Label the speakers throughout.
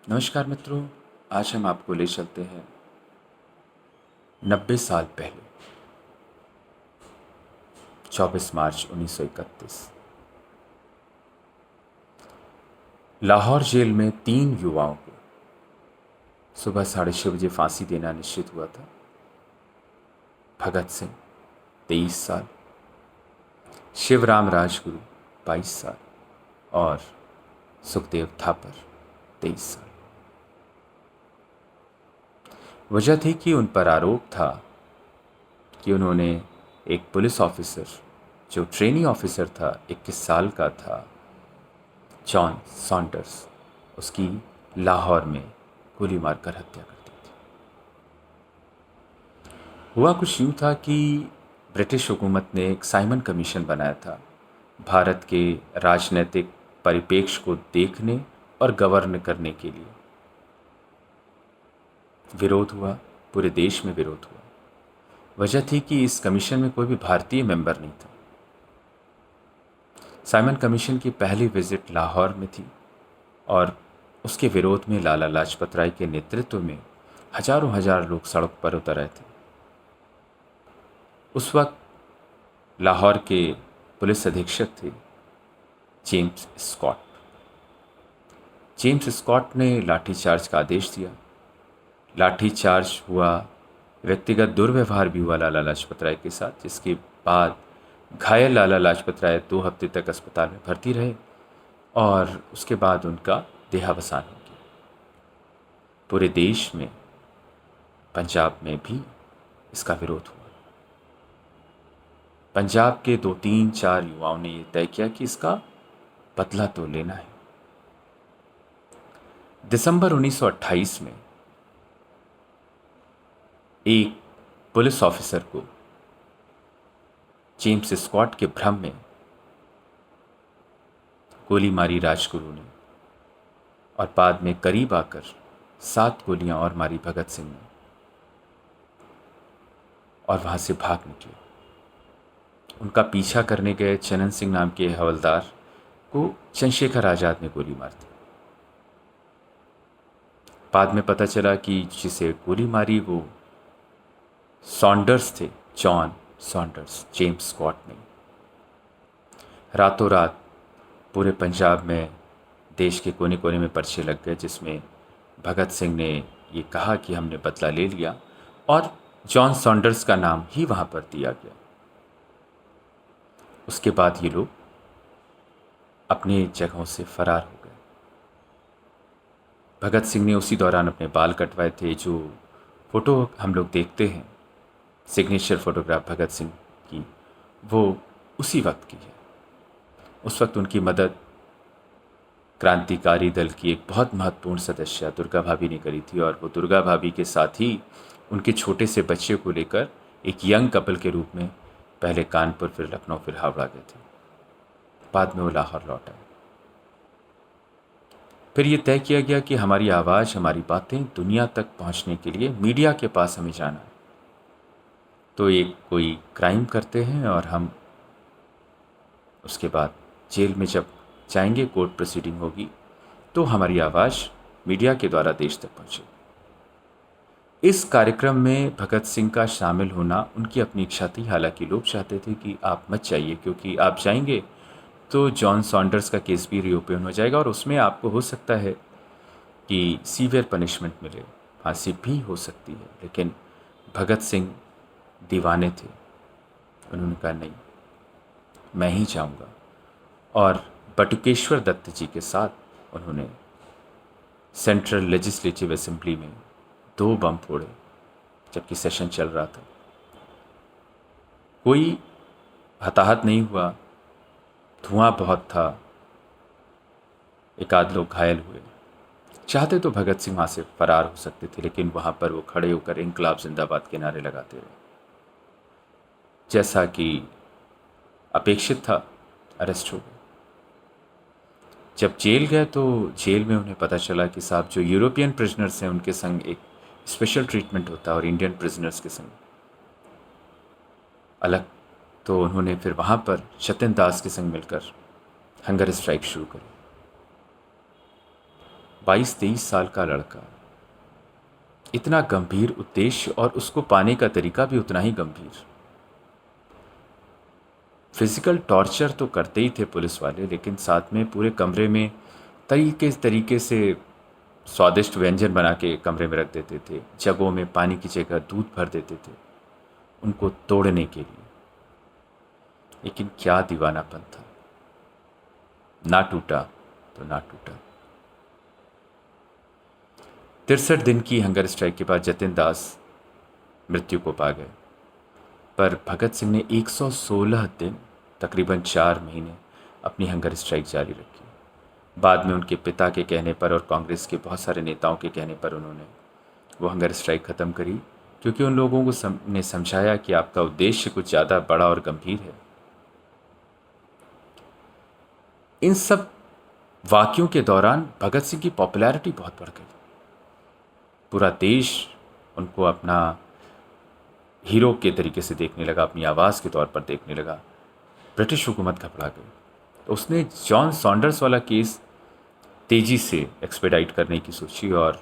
Speaker 1: नमस्कार मित्रों। आज हम आपको ले चलते हैं 90 साल पहले, 24 मार्च 1931। लाहौर जेल में 3 युवाओं को सुबह 6:30 बजे फांसी देना निश्चित हुआ था। भगत सिंह 23 साल, शिवराम राजगुरु 22 साल और सुखदेव थापर 23 साल। वजह थी कि उन पर आरोप था कि उन्होंने एक पुलिस ऑफिसर, जो ट्रेनी ऑफिसर था, 21 साल का था, जॉन सॉन्डर्स, उसकी लाहौर में गोली मारकर हत्या कर दी थी। हुआ कुछ यूँ था कि ब्रिटिश हुकूमत ने एक साइमन कमीशन बनाया था भारत के राजनीतिक परिप्रेक्ष्य को देखने और गवर्न करने के लिए। विरोध हुआ, पूरे देश में विरोध हुआ। वजह थी कि इस कमीशन में कोई भी भारतीय मेंबर नहीं था। साइमन कमीशन की पहली विजिट लाहौर में थी और उसके विरोध में लाला लाजपत राय के नेतृत्व में हजारों हजार लोग सड़क पर उतर आए थे। उस वक्त लाहौर के पुलिस अधीक्षक थे जेम्स स्कॉट। जेम्स स्कॉट ने लाठीचार्ज का आदेश दिया। लाठीचार्ज हुआ, व्यक्तिगत दुर्व्यवहार भी हुआ लाला लाजपत राय के साथ, जिसके बाद घायल लाला लाजपत राय 2 हफ्ते तक अस्पताल में भर्ती रहे और उसके बाद उनका देहावसान हो गया। पूरे देश में, पंजाब में भी इसका विरोध हुआ। पंजाब के 2, 3, 4 युवाओं ने यह तय किया कि इसका बदला तो लेना है। दिसंबर 1928 में एक पुलिस ऑफिसर को जेम्स स्कॉट के भ्रम में गोली मारी राजगुरु ने और बाद में करीब आकर 7 गोलियां और मारी भगत सिंह ने और वहां से भाग निकले। उनका पीछा करने गए चनन सिंह नाम के हवलदार को चंद्रशेखर आजाद ने गोली मार दी। बाद में पता चला कि जिसे गोली मारी वो सॉन्डर्स थे, जॉन सॉन्डर्स, जेम्स स्कॉट ने। रातों रात पूरे पंजाब में, देश के कोने कोने में पर्चे लग गए जिसमें भगत सिंह ने ये कहा कि हमने बदला ले लिया और जॉन सॉन्डर्स का नाम ही वहां पर दिया गया। उसके बाद ये लोग अपने जगहों से फरार हो गए। भगत सिंह ने उसी दौरान अपने बाल कटवाए थे। जो फोटो हम लोग देखते हैं, सिग्नेचर फोटोग्राफ भगत सिंह की, वो उसी वक्त की है। उस वक्त उनकी मदद क्रांतिकारी दल की एक बहुत महत्वपूर्ण सदस्य दुर्गा भाभी ने करी थी और वो दुर्गा भाभी के साथ ही उनके छोटे से बच्चे को लेकर एक यंग कपल के रूप में पहले कानपुर, फिर लखनऊ, फिर हावड़ा गए थे। बाद में वो लाहौर लौट आए। फिर ये तय किया गया कि हमारी आवाज़, हमारी बातें दुनिया तक पहुंचने के लिए मीडिया के पास हमें जाना है। तो एक कोई क्राइम करते हैं और हम उसके बाद जेल में जब जाएंगे, कोर्ट प्रोसीडिंग होगी, तो हमारी आवाज़ मीडिया के द्वारा देश तक पहुंचेगी। इस कार्यक्रम में भगत सिंह का शामिल होना उनकी अपनी इच्छा थी। हालांकि लोग चाहते थे कि आप मत जाइए, क्योंकि आप जाएंगे तो जॉन सॉन्डर्स का केस भी रीओपन हो जाएगा और उसमें आपको हो सकता है कि सीवियर पनिशमेंट मिले, फांसी भी हो सकती है। लेकिन भगत सिंह दीवाने थे। उन्होंने कहा नहीं, मैं ही जाऊंगा। और बटुकेश्वर दत्त जी के साथ उन्होंने सेंट्रल लेजिस्लेटिव असेंबली में 2 बम फोड़े जबकि सेशन चल रहा था। कोई हताहत नहीं हुआ, धुआं बहुत था, एक आध लोग घायल हुए। चाहते तो भगत सिंह वहाँ से फरार हो सकते थे, लेकिन वहाँ पर वो खड़े होकर इंकलाब जिंदाबाद के नारे लगाते रहे। जैसा कि अपेक्षित था, अरेस्ट हो गए। जब जेल गए तो जेल में उन्हें पता चला कि साहब, जो यूरोपियन प्रिजनर्स हैं उनके संग एक स्पेशल ट्रीटमेंट होता है और इंडियन प्रिजनर्स के संग अलग। तो उन्होंने फिर वहाँ पर सत्यन दास के संग मिलकर हंगर स्ट्राइक शुरू करी। 22-23 साल का लड़का, इतना गंभीर उद्देश्य और उसको पाने का तरीका भी उतना ही गंभीर। फिजिकल टॉर्चर तो करते ही थे पुलिस वाले, लेकिन साथ में पूरे कमरे में तरीके तरीके से स्वादिष्ट व्यंजन बना के कमरे में रख देते थे। जगों में पानी की जगह दूध भर देते थे उनको तोड़ने के लिए। लेकिन क्या दीवानापन था, ना टूटा तो ना टूटा। 63 दिन की हंगर स्ट्राइक के बाद जतिन दास मृत्यु को पा गए, पर भगत सिंह ने 116 दिन, तकरीबन 4 महीने अपनी हंगर स्ट्राइक जारी रखी। बाद में उनके पिता के कहने पर और कांग्रेस के बहुत सारे नेताओं के कहने पर उन्होंने वो हंगर स्ट्राइक ख़त्म करी, क्योंकि उन लोगों को ने समझाया कि आपका उद्देश्य कुछ ज़्यादा बड़ा और गंभीर है। इन सब वाक़यों के दौरान भगत सिंह की पॉपुलैरिटी बहुत बढ़ गई। पूरा देश उनको अपना हीरो के तरीके से देखने लगा, अपनी आवाज़ के तौर पर देखने लगा। ब्रिटिश हुकूमत घबरा गई, तो उसने जॉन सॉन्डर्स वाला केस तेज़ी से एक्सपेडाइट करने की सोची और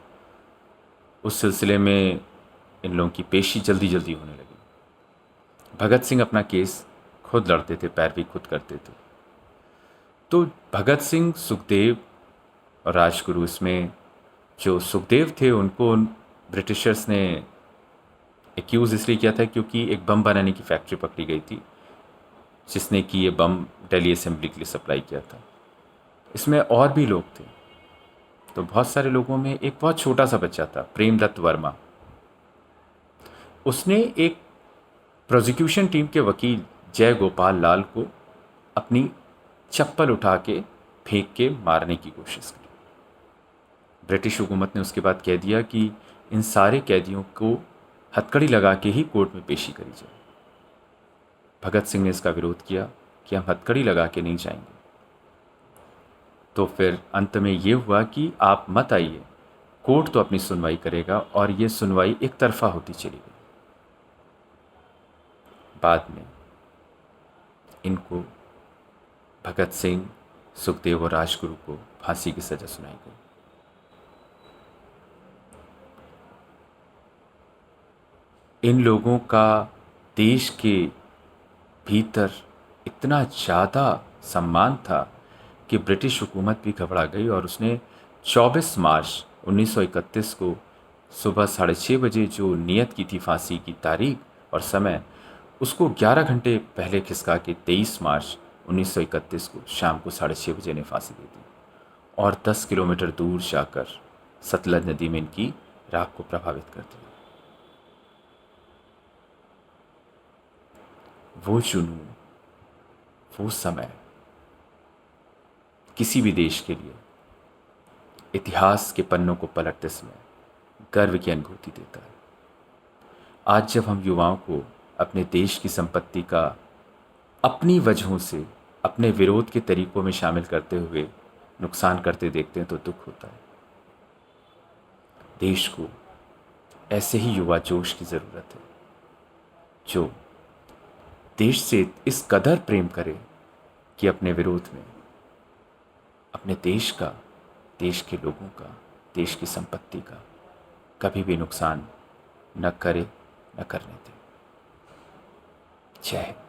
Speaker 1: उस सिलसिले में इन लोगों की पेशी जल्दी जल्दी होने लगी। भगत सिंह अपना केस खुद लड़ते थे, पैरवी खुद करते थे। तो भगत सिंह, सुखदेव और राजगुरु, इसमें जो सुखदेव थे उनको ब्रिटिशर्स ने एक्यूज़ इसलिए किया था क्योंकि एक बम बनाने की फैक्ट्री पकड़ी गई थी जिसने कि ये बम दिल्ली असेंबली के लिए सप्लाई किया था। इसमें और भी लोग थे, तो बहुत सारे लोगों में एक बहुत छोटा सा बच्चा था, प्रेमदत्त वर्मा। उसने एक प्रोसिक्यूशन टीम के वकील जय गोपाल लाल को अपनी चप्पल उठा के फेंक के मारने की कोशिश की। ब्रिटिश हुकूमत ने उसके बाद कह दिया कि इन सारे कैदियों को हथकड़ी लगा के ही कोर्ट में पेशी करी जाए। भगत सिंह ने इसका विरोध किया कि हम हथकड़ी लगा के नहीं जाएंगे। तो फिर अंत में ये हुआ कि आप मत आइए, कोर्ट तो अपनी सुनवाई करेगा, और ये सुनवाई एक तरफा होती चली गई। बाद में इनको, भगत सिंह, सुखदेव और राजगुरु को फांसी की सजा सुनाई गई। इन लोगों का देश के भीतर इतना ज़्यादा सम्मान था कि ब्रिटिश हुकूमत भी घबरा गई और उसने 24 मार्च 1931 को सुबह 6:30 बजे जो नियत की थी फांसी की तारीख और समय, उसको 11 घंटे पहले खिसका के 23 मार्च 1931 को शाम को 6:30 बजे ने फांसी दे दी और 10 किलोमीटर दूर जाकर सतलज नदी में इनकी राख को प्रभावित कर दिया। वो जुनून, वो समय किसी भी देश के लिए इतिहास के पन्नों को पलटते समय गर्व की अनुभूति देता है। आज जब हम युवाओं को अपने देश की संपत्ति का अपनी वजहों से, अपने विरोध के तरीकों में शामिल करते हुए नुकसान करते देखते हैं तो दुख होता है। देश को ऐसे ही युवा जोश की ज़रूरत है जो देश से इस कदर प्रेम करे कि अपने विरोध में अपने देश का, देश के लोगों का, देश की संपत्ति का कभी भी नुकसान न करे, न करने दे। जय हिंद।